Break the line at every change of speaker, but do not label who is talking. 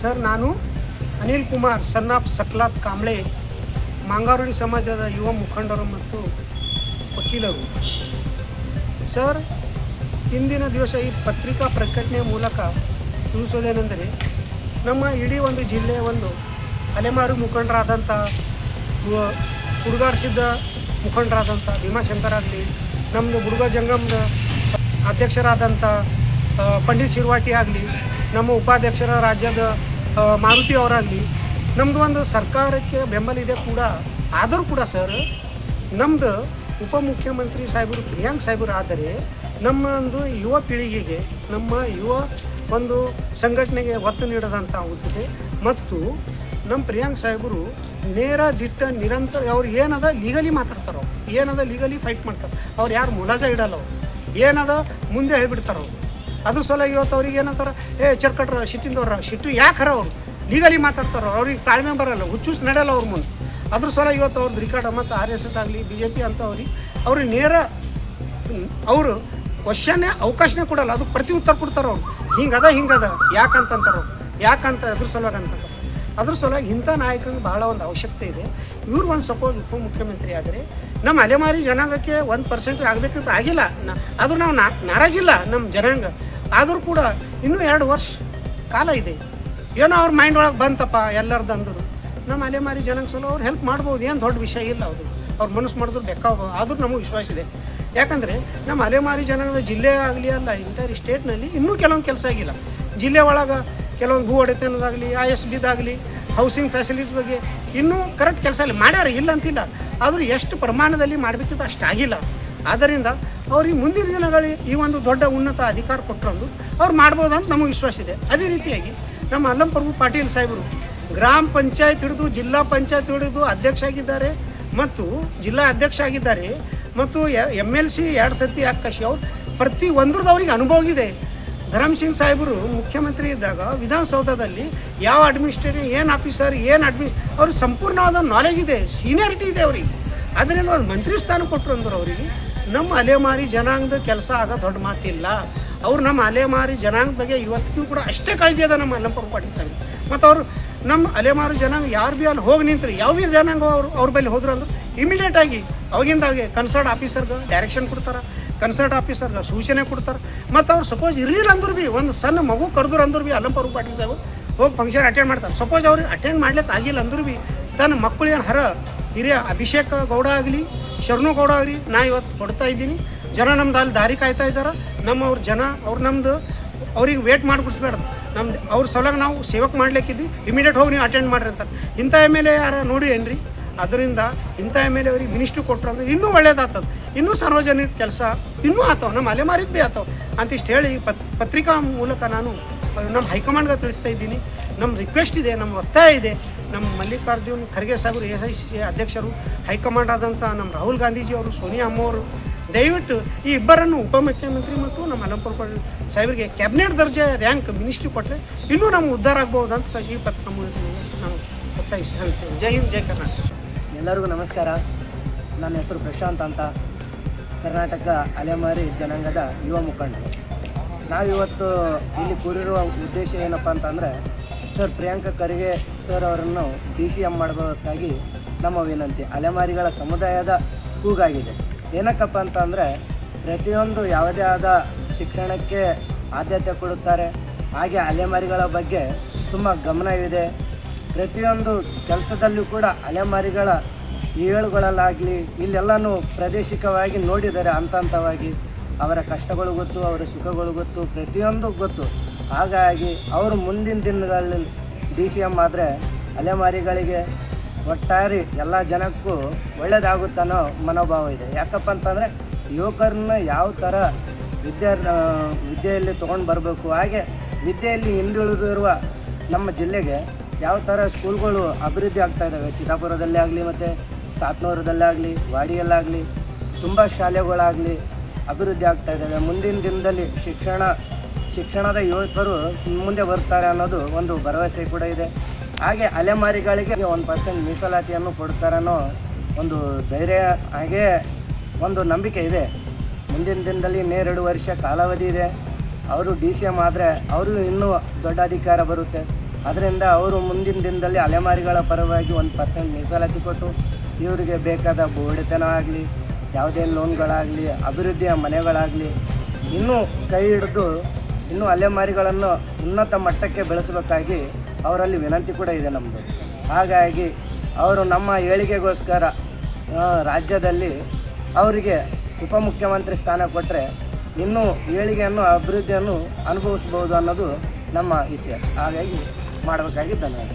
Sir, ನಾನು Anil Kumar son of ಸಕ್ಲಾತ್ Kamble, ಮಾಂಗಾರುಡಿ ಸಮಾಜದ ಯುವ ಮುಖಂಡರು ಮತ್ತು ವಕೀಲರು. ಸರ್, ಇಂದಿನ ದಿವಸ ಈ ಪತ್ರಿಕಾ ಪ್ರಕಟಣೆ ಮೂಲಕ ತಿಳಿಸೋದೇನೆಂದರೆ, ನಮ್ಮ ಇಡೀ ಒಂದು ಜಿಲ್ಲೆಯ ಒಂದು ಅಲೆಮಾರು ಮುಖಂಡರಾದಂಥ, ಸುಡುಗಾಡಿಸಿದ್ದ ಮುಖಂಡರಾದಂಥ ಭೀಮಾಶಂಕರ್ ಆಗಲಿ, ನಮ್ಮದು ಬುಡುಗ ಜಂಗಮದ ಅಧ್ಯಕ್ಷರಾದಂಥ ಪಂಡಿತ್ ಶಿರ್ವಾಟಿ ಆಗಲಿ, ನಮ್ಮ ಉಪಾಧ್ಯಕ್ಷರ ರಾಜ್ಯದ ಮಾರುತಿ ಅವರಾಗಲಿ, ನಮ್ಮದು ಒಂದು ಸರ್ಕಾರಕ್ಕೆ ಬೆಂಬಲ ಇದೆ ಕೂಡ. ಆದರೂ ಕೂಡ ಸರ್, ನಮ್ಮದು ಉಪಮುಖ್ಯಮಂತ್ರಿ ಸಾಹೇಬರು ಪ್ರಿಯಾಂಕ್ ಸಾಹೇಬರು ಆದರೆ ನಮ್ಮ ಒಂದು ಯುವ ಪೀಳಿಗೆಗೆ, ನಮ್ಮ ಯುವ ಒಂದು ಸಂಘಟನೆಗೆ ಒತ್ತು ನೀಡೋದಂಥ ಆಗುತ್ತದೆ. ಮತ್ತು ನಮ್ಮ ಪ್ರಿಯಾಂಕ್ ಸಾಹೇಬರು ನೇರ ದಿಟ್ಟ ನಿರಂತರ ಅವ್ರು ಏನದ ಲೀಗಲಿ ಮಾತಾಡ್ತಾರೆ, ಅವ್ರು ಏನದ ಲೀಗಲಿ ಫೈಟ್ ಮಾಡ್ತಾರೆ. ಅವ್ರು ಯಾರು ಮುಲಾಜ ಇಡಲ್ಲ, ಅವ್ರು ಏನದ ಮುಂದೆ ಹೇಳ್ಬಿಡ್ತಾರೆ. ಅವ್ರು ಅದ್ರ ಸಲ ಇವತ್ತು ಅವ್ರಿಗೆ ಏನಂತಾರೆ, ಚರ್ಕಟ್ರ ಸಿಟ್ಟಿಂದವ್ರ ಸಿಟ್ಟು ಯಾಕರ ಅವರು ಲೀಗಲಿ ಮಾತಾಡ್ತಾರೆ. ಅವ್ರಿಗೆ ತಾಳ್ಮೆ ಬರೋಲ್ಲ, ಹುಚ್ಚುಸ್ ನಡೆಯಲ್ಲ ಅವ್ರ ಮುಂದೆ. ಅದ್ರ ಸಲ ಇವತ್ತು ಅವ್ರದ್ದು ರಿಕಾರ್ಡ್ ಮತ್ತು RSS ಆಗಲಿ BJP ಅಂತ ಅವ್ರಿಗೆ ನೇರ ಅವರು ಕ್ವಶನ್ನೇ ಅವಕಾಶನೇ ಕೊಡಲ್ಲ, ಅದಕ್ಕೆ ಪ್ರತಿ ಉತ್ತರ ಕೊಡ್ತಾರೆ. ಅವ್ರು ಹಿಂಗದ ಯಾಕಂತಾರೆ, ಅವ್ರು ಯಾಕಂತ ಅದ್ರ ಸಲುವಾಗಿ ಅಂತಾರೆ. ಅದ್ರ ಸಲುವಾಗಿ ಇಂಥ ನಾಯಕನಿಗೆ ಭಾಳ ಒಂದು ಅವಶ್ಯಕತೆ ಇದೆ. ಇವ್ರು ಒಂದು ಸಪೋಸ್ ಉಪಮುಖ್ಯಮಂತ್ರಿ ಆದರೆ ನಮ್ಮ ಅಲೆಮಾರಿ ಜನಾಂಗಕ್ಕೆ 1% ಆಗಬೇಕಂತ ಆಗಿಲ್ಲ. ಆದರೂ ನಾವು ನಾರಾಜಿಲ್ಲ ನಮ್ಮ ಜನಾಂಗ. ಆದರೂ ಕೂಡ ಇನ್ನೂ 2 ವರ್ಷ ಕಾಲ ಇದೆ. ಏನೋ ಅವ್ರ ಮೈಂಡ್ ಒಳಗೆ ಬಂತಪ್ಪ ಎಲ್ಲರದ್ದು ಅಂದರು, ನಮ್ಮ ಅಲೆಮಾರಿ ಜನಾಂಗ ಸಲ ಅವ್ರು ಹೆಲ್ಪ್ ಮಾಡ್ಬೋದು. ಏನು ದೊಡ್ಡ ವಿಷಯ ಇಲ್ಲ, ಅದು ಅವ್ರು ಮನಸ್ಸು ಮಾಡಿದ್ರು ಬೇಕಾಗ್ಬೋದು. ಆದರೂ ನಮಗೆ ವಿಶ್ವಾಸ ಇದೆ. ಯಾಕಂದರೆ ನಮ್ಮ ಅಲೆಮಾರಿ ಜನಾಂಗದ ಜಿಲ್ಲೆ ಆಗಲಿ ಅಲ್ಲ, ಇಂಟರ್ ಸ್ಟೇಟ್ನಲ್ಲಿ ಇನ್ನೂ ಕೆಲವೊಂದು ಕೆಲಸ ಆಗಿಲ್ಲ. ಜಿಲ್ಲೆ ಒಳಗೆ ಕೆಲವೊಂದು ಭೂ ಒಡೆತನದಾಗಲಿ, ISBದಾಗಲಿ, ಹೌಸಿಂಗ್ ಫೆಸಿಲಿಟೀಸ್ ಬಗ್ಗೆ ಇನ್ನೂ ಕರೆಕ್ಟ್ ಕೆಲಸ ಇಲ್ಲ, ಮಾಡ್ಯಾರ, ಇಲ್ಲ ಅಂತಿಲ್ಲ. ಆದರೂ ಎಷ್ಟು ಪ್ರಮಾಣದಲ್ಲಿ ಮಾಡಬೇಕಿತ್ತು ಅಷ್ಟು ಆಗಿಲ್ಲ. ಆದ್ದರಿಂದ ಅವ್ರಿಗೆ ಮುಂದಿನ ದಿನಗಳಲ್ಲಿ ಈ ಒಂದು ದೊಡ್ಡ ಉನ್ನತ ಅಧಿಕಾರ ಕೊಟ್ಟರಂದು ಅವ್ರು ಮಾಡ್ಬೋದು ಅಂತ ನಮಗೆ ವಿಶ್ವಾಸ ಇದೆ. ಅದೇ ರೀತಿಯಾಗಿ ನಮ್ಮ ಅಲ್ಲಂ ಪ್ರಭು ಪಾಟೀಲ್ ಸಾಹೇಬರು ಗ್ರಾಮ ಪಂಚಾಯತ್ ಹಿಡಿದು ಜಿಲ್ಲಾ ಪಂಚಾಯತ್ ಹಿಡಿದು ಅಧ್ಯಕ್ಷ ಆಗಿದ್ದಾರೆ ಮತ್ತು ಜಿಲ್ಲಾ ಅಧ್ಯಕ್ಷ ಆಗಿದ್ದಾರೆ ಮತ್ತು MLC 2 ಸತಿ ಆಕಾಶಿ. ಅವ್ರು ಪ್ರತಿ ಒಂದ್ರದ್ದು ಅವ್ರಿಗೆ ಅನುಭವ ಇದೆ. ಧರಮ್ ಸಿಂಗ್ ಸಾಹೇಬರು ಮುಖ್ಯಮಂತ್ರಿ ಇದ್ದಾಗ ವಿಧಾನಸೌಧದಲ್ಲಿ ಯಾವ ಅಡ್ಮಿನಿಸ್ಟ್ರೇಟಿವ್ ಏನು ಆಫೀಸರ್ ಅವ್ರಿಗೆ ಸಂಪೂರ್ಣವಾದ ನಾಲೆಜ್ ಇದೆ, ಸೀನಿಯಾರಿಟಿ ಇದೆ ಅವ್ರಿಗೆ. ಅದರಿಂದ ಒಂದು ಮಂತ್ರಿ ಸ್ಥಾನ ಕೊಟ್ಟರು ಅಂದ್ರೆ ಅವರಿಗೆ ನಮ್ಮ ಅಲೆಮಾರಿ ಜನಾಂಗದ ಕೆಲಸ ಆಗ ದೊಡ್ಡ ಮಾತಿಲ್ಲ. ಅವ್ರು ನಮ್ಮ ಅಲೆಮಾರಿ ಜನಾಂಗದ ಬಗ್ಗೆ ಇವತ್ತಿಗೂ ಕೂಡ ಅಷ್ಟೇ ಕಾಳಜಿ ಅದ ನಮ್ಮ ಅಲ್ಲಂ ಪ್ರಭು ಪಾಟೀಲ್ ಸಾಹೇಬ್. ಮತ್ತು ಅವರು ನಮ್ಮ ಅಲೆಮಾರಿ ಜನಾಂಗ ಯಾರು ಭೀ ಅಲ್ಲಿ ಹೋಗಿ ನಿಂತ್ರಿ, ಯಾವ ಭೀ ಜನಾಂಗ ಅವ್ರ ಬಳಿ ಹೋದ್ರು ಅಂದ್ರೆ ಇಮಿಡಿಯೇಟಾಗಿ ಅವಾಗಿಂದಾಗೆ ಕನ್ಸರ್ಟ್ ಆಫೀಸರ್ಗೆ ಡೈರೆಕ್ಷನ್ ಕೊಡ್ತಾರೆ, ಕನ್ಸರ್ಟ್ ಆಫೀಸರ್ಗೆ ಸೂಚನೆ ಕೊಡ್ತಾರೆ. ಮತ್ತು ಅವ್ರು ಸಪೋಸ್ ಇರಲಿಲ್ಲ ಅಂದ್ರೂ ಭೀ ಒಂದು ಸಣ್ಣ ಮಗು ಕರೆದ್ರು ಅಂದ್ರೂ ಭೀ ಅಲ್ಲಂ ಪ್ರಭು ಪಾಟೀಲ್ ಸಾಹೇಬ್ ಹೋಗಿ ಫಂಕ್ಷನ್ ಅಟೆಂಡ್ ಮಾಡ್ತಾರೆ. ಸಪೋಸ್ ಅವ್ರಿಗೆ ಅಟೆಂಡ್ ಮಾಡ್ಲಿಕ್ಕೆ ಆಗಿಲ್ಲ ಅಂದ್ರೂ ಭೀ ತನ್ನ ಮಕ್ಕಳೇನು ಹಿರಿಯ ಅಭಿಷೇಕ ಗೌಡ ಆಗಲಿ, ಶರಣು ಗೌಡ ಆಗಲಿ, ನಾ ಇವತ್ತು ಕೊಡ್ತಾ ಇದ್ದೀನಿ. ಜನ ನಮ್ದು ಅಲ್ಲಿ ದಾರಿ ಕಾಯ್ತಾ ಇದ್ದಾರೆ. ಅವ್ರು ನಮ್ಮದು ಅವ್ರಿಗೆ ವೇಟ್ ಮಾಡಿಬಿಡ್ಸ್ಬೇಡ್ದು. ನಮ್ದು ಅವ್ರ ಸಲುವಾಗಿ ನಾವು ಸೇವಕ್ ಮಾಡ್ಲಿಕ್ಕಿದ್ವಿ, ಇಮಿಡಿಯೇಟ್ ಹೋಗಿ ನೀವು ಅಟೆಂಡ್ ಮಾಡಿರಿ ಅಂತಾರೆ. ಇಂಥ MLA ಯಾರು ನೋಡಿ ಏನ್ರಿ? ಅದರಿಂದ ಇಂಥ MLA ಅವ್ರಿಗೆ ಮಿನಿಸ್ಟ್ರಿ ಕೊಟ್ಟರು ಅಂದ್ರೆ ಇನ್ನೂ ಒಳ್ಳೇದಾಗ್ತದೆ, ಇನ್ನೂ ಸಾರ್ವಜನಿಕ ಕೆಲಸ ಇನ್ನೂ ಆತವೆ, ನಮ್ಮ ಅಲೆಮಾರಿಗೆ ಭೀ ಆತವೆ ಅಂತಿಷ್ಟು ಹೇಳಿ ಪತ್ರಿಕಾ ಮೂಲಕ ನಾನು ನಮ್ಮ ಹೈಕಮಾಂಡ್ಗೆ ತಿಳಿಸ್ತಾ ಇದ್ದೀನಿ. ನಮ್ಮ ರಿಕ್ವೆಸ್ಟ್ ಇದೆ, ನಮ್ಮ ಒತ್ತಾಯ ಇದೆ. ನಮ್ಮ ಮಲ್ಲಿಕಾರ್ಜುನ್ ಖರ್ಗೆ ಸಾಹೇಬರು AICC ಅಧ್ಯಕ್ಷರು, ಹೈಕಮಾಂಡ್ ಆದಂಥ ನಮ್ಮ ರಾಹುಲ್ ಗಾಂಧೀಜಿ ಅವರು, ಸೋನಿಯಾ ಅಮ್ಮವರು ದಯವಿಟ್ಟು ಈ ಇಬ್ಬರನ್ನು ಉಪಮುಖ್ಯಮಂತ್ರಿ ಮತ್ತು ನಮ್ಮ ಅಲ್ಲಂ ಪ್ರಭು ಪಾಟೀಲ್ ಸಾಹೇಬರಿಗೆ ಕ್ಯಾಬಿನೆಟ್ ದರ್ಜೆ ರ್ಯಾಂಕ್ ಮಿನಿಸ್ಟ್ರಿ ಕೊಟ್ಟರೆ ಇನ್ನೂ ನಮ್ಗೆ ಉದ್ಧಾರ ಆಗ್ಬೋದು ಅಂತ ಈ ಪತ್ರ ಮೂಲಕ ನಾನು ಒತ್ತಾಯಿಸಿ ಹೇಳ್ತೇನೆ. ಜೈ ಹಿಂದ್, ಜೈ ಕರ್ನಾಟಕ.
ಎಲ್ಲರಿಗೂ ನಮಸ್ಕಾರ. ನನ್ನ ಹೆಸರು ಪ್ರಶಾಂತ್ ಅಂತ, ಕರ್ನಾಟಕ ಅಲೆಮಾರಿ ಜನಾಂಗದ ಯುವ ಮುಖಂಡರು. ನಾವಿವತ್ತು ಇಲ್ಲಿ ಕೂರಿರುವ ಉದ್ದೇಶ ಏನಪ್ಪ ಅಂತಂದರೆ, ಸರ್ ಪ್ರಿಯಾಂಕ ಖರ್ಗೆ ಸರ್ ಅವರನ್ನು DCM ಮಾಡಬೇಕಾಗಿ ನಮ್ಮ ವಿನಂತಿ. ಅಲೆಮಾರಿಗಳ ಸಮುದಾಯದ ಕೂಗಾಗಿದೆ. ಏನಕ್ಕಪ್ಪ ಅಂತಂದರೆ, ಪ್ರತಿಯೊಂದು ಯಾವುದೇ ಆದ ಶಿಕ್ಷಣಕ್ಕೆ ಆದ್ಯತೆ ಕೊಡುತ್ತಾರೆ. ಹಾಗೆ ಅಲೆಮಾರಿಗಳ ಬಗ್ಗೆ ತುಂಬ ಗಮನವಿದೆ. ಪ್ರತಿಯೊಂದು ಕೆಲಸದಲ್ಲೂ ಕೂಡ ಅಲೆಮಾರಿಗಳ ಏಳುಗಳಲ್ಲಾಗಲಿ ಇಲ್ಲೆಲ್ಲನೂ ಪ್ರಾದೇಶಿಕವಾಗಿ ನೋಡಿದ್ದಾರೆ. ಹಂತವಾಗಿ ಅವರ ಕಷ್ಟಗಳು ಗೊತ್ತು, ಅವರ ಸುಖಗಳು ಗೊತ್ತು, ಪ್ರತಿಯೊಂದು ಗೊತ್ತು. ಹಾಗಾಗಿ ಅವರು ಮುಂದಿನ ದಿನಗಳಲ್ಲಿ DCM ಆದರೆ ಅಲೆಮಾರಿಗಳಿಗೆ ಒಟ್ಟಾರೆ ಎಲ್ಲ ಜನಕ್ಕೂ ಒಳ್ಳೆಯದಾಗುತ್ತನ್ನೋ ಮನೋಭಾವ ಇದೆ. ಯಾಕಪ್ಪ ಅಂತಂದರೆ, ಯುವಕರನ್ನ ಯಾವ ಥರ ವಿದ್ಯೆಯಲ್ಲಿ ತೊಗೊಂಡು ಬರಬೇಕು, ಹಾಗೆ ವಿದ್ಯೆಯಲ್ಲಿ ಹಿಂದುಳಿದಿರುವ ನಮ್ಮ ಜಿಲ್ಲೆಗೆ ಯಾವ ಥರ ಸ್ಕೂಲ್ಗಳು ಅಭಿವೃದ್ಧಿ ಆಗ್ತಾಯಿದ್ದಾವೆ. ಚಿತ್ತಾಪುರದಲ್ಲೇ ಆಗಲಿ ಮತ್ತು ಸಾತ್ನೂರದಲ್ಲೇ ಆಗಲಿ, ವಾಡಿಯಲ್ಲಾಗಲಿ ತುಂಬ ಶಾಲೆಗಳಾಗಲಿ ಅಭಿವೃದ್ಧಿ ಆಗ್ತಾಯಿದ್ದಾವೆ. ಮುಂದಿನ ದಿನದಲ್ಲಿ ಶಿಕ್ಷಣದ ಯುವಕರು ಮುಂದೆ ಬರ್ತಾರೆ ಅನ್ನೋದು ಒಂದು ಭರವಸೆ ಕೂಡ ಇದೆ. ಹಾಗೆ ಅಲೆಮಾರಿಗಳಿಗೆ 1% ಮೀಸಲಾತಿಯನ್ನು ಕೊಡ್ತಾರೆ ಅನ್ನೋ ಒಂದು ಧೈರ್ಯ, ಹಾಗೆ ಒಂದು ನಂಬಿಕೆ ಇದೆ. ಮುಂದಿನ ದಿನದಲ್ಲಿ 2 ವರ್ಷ ಕಾಲಾವಧಿ ಇದೆ. ಅವರು DCM ಆದರೆ ಅವ್ರಿಗೂ ಇನ್ನೂ ದೊಡ್ಡ ಅಧಿಕಾರ ಬರುತ್ತೆ. ಅದರಿಂದ ಅವರು ಮುಂದಿನ ದಿನದಲ್ಲಿ ಅಲೆಮಾರಿಗಳ ಪರವಾಗಿ 1% ಮೀಸಲಾತಿ ಕೊಟ್ಟು ಇವರಿಗೆ ಬೇಕಾದ ಬೋಡಿತನ ಆಗಲಿ, ಯಾವುದೇ ಲೋನ್ಗಳಾಗಲಿ, ಅಭಿವೃದ್ಧಿಯ ಮನೆಗಳಾಗಲಿ ಇನ್ನೂ ಕೈ ಹಿಡಿದು ಇನ್ನೂ ಅಲೆಮಾರಿಗಳನ್ನು ಉನ್ನತ ಮಟ್ಟಕ್ಕೆ ಬೆಳೆಸಬೇಕಾಗಿ ಅವರಲ್ಲಿ ವಿನಂತಿ ಕೂಡ ಇದೆ ನಮ್ಮದು. ಹಾಗಾಗಿ ಅವರು ನಮ್ಮ ಏಳಿಗೆಗೋಸ್ಕರ ರಾಜ್ಯದಲ್ಲಿ ಅವರಿಗೆ ಉಪಮುಖ್ಯಮಂತ್ರಿ ಸ್ಥಾನ ಕೊಟ್ಟರೆ ಇನ್ನೂ ಏಳಿಗೆಯನ್ನು ಅಭಿವೃದ್ಧಿಯನ್ನು ಅನುಭವಿಸ್ಬೋದು ಅನ್ನೋದು ನಮ್ಮ ಇಚ್ಛೆ. ಹಾಗಾಗಿ ಮಾಡಬೇಕಾಗಿ ಧನ್ಯವಾದ.